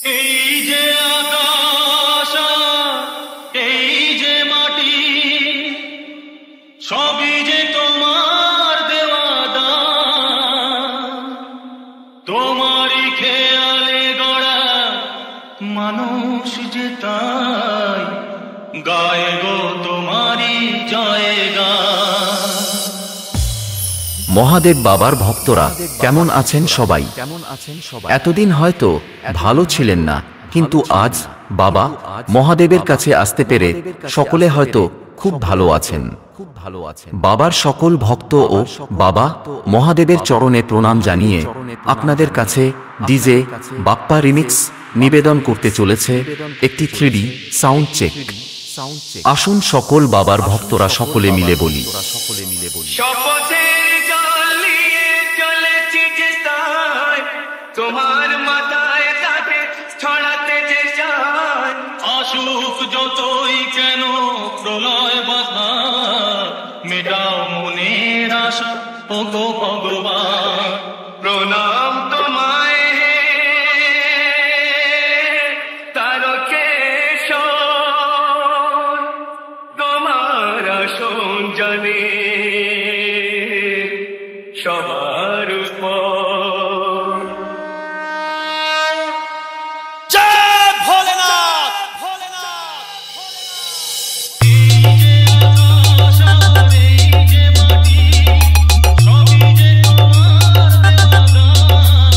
এই যে আকাশ এই যে মাটি সবই যে তোমার দেওয়া দান, তোমারই খেয়ালে গড়া মানুষ যে তাই গায়ে গো তোমারই জয়গান। মহাদেব বাবার ভক্তরা কেমন আছেন সবাই? এতদিন হয়তো ভালো ছিলেন না, কিন্তু আজ বাবা মহাদেবের কাছে আসতে পেরে সকলে হয়তো খুব ভালো আছেন। বাবার সকল ভক্ত ও বাবা মহাদেবের চরণে প্রণাম জানিয়ে আপনাদের কাছে ডিজে বাপ্পা রিমিক্স নিবেদন করতে চলেছে একটি 3D সাউন্ড চেক। আসুন সকল বাবার ভক্তরা সকলে মিলে বলি। শপথের জল নিয়ে চলেছি যে তাই, তোমার মাথায় তাকে ছড়াতে যে চাই। আসুক যতই কেন প্রলয় বাধা, মেটাও মনের আশা ও গো ভগবান। প্রণাম তোমায় হে তারকেশ্বর, তোমার আসন জানে সবার উপর। জয় ভোলেনাথ। এই যে আকাশ আর এই যে মাটি সবই যে তোমার দেওয়া দান,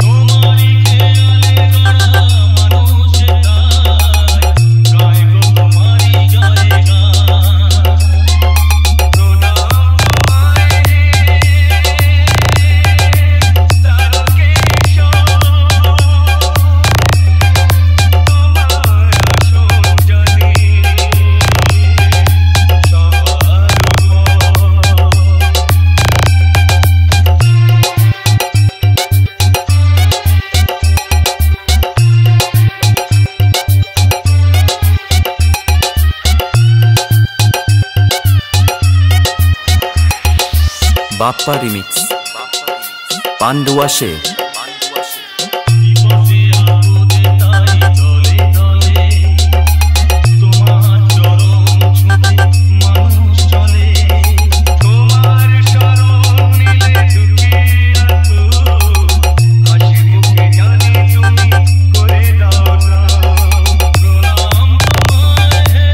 তোমারই খেয়ালে গড়া মানুষ যে তাই গায় গো তোমারই জয়গান। প্রণাম তোমায় হে তারকেশ্বর, তোমার আসন জানে সবার বাপ্পা রিমিক্স পান্ডুয়াশে। বিপদে আপদে তাই দলে দলে তোমার চরণ ছুঁতে মানুষ চলে। তোমার শরণ নিলে দুঃখী আতো, হাসি মুখে জানি তুমি করে দাও না। প্রণাম তোমায় হে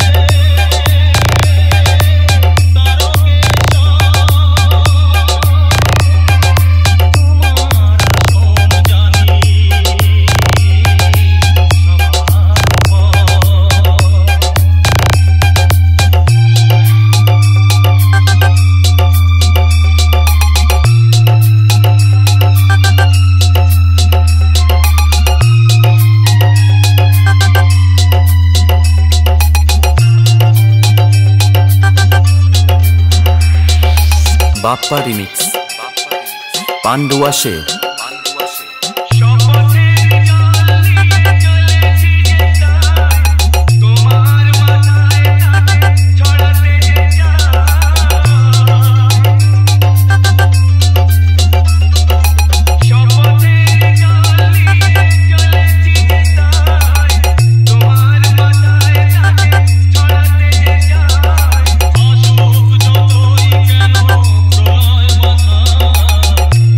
তারকেশ্বর, বাপ্পা রিমিক্স পান্ডুয়াশে। শপথের জল নিয়ে চলেছি যে তাই, তোমার মাথায় তাকে ছড়াতে যে চাই। শপথের জল নিয়ে চলেছি যে তাই, তোমার মাথায় তাকে ছড়াতে যে চাই। আসুক যতই কেন প্রলয় বাধা,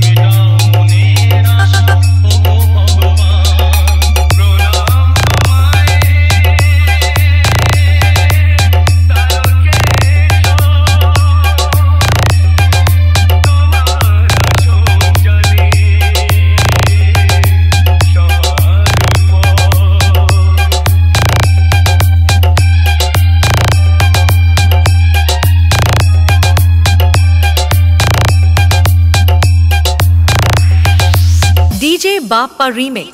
মেটাও মনের আশা ও গো ভগবান। প্রণাম তোমায় হে তারকেশ্বর, তোমার আসন জানে সবার DJ Bappa Remix.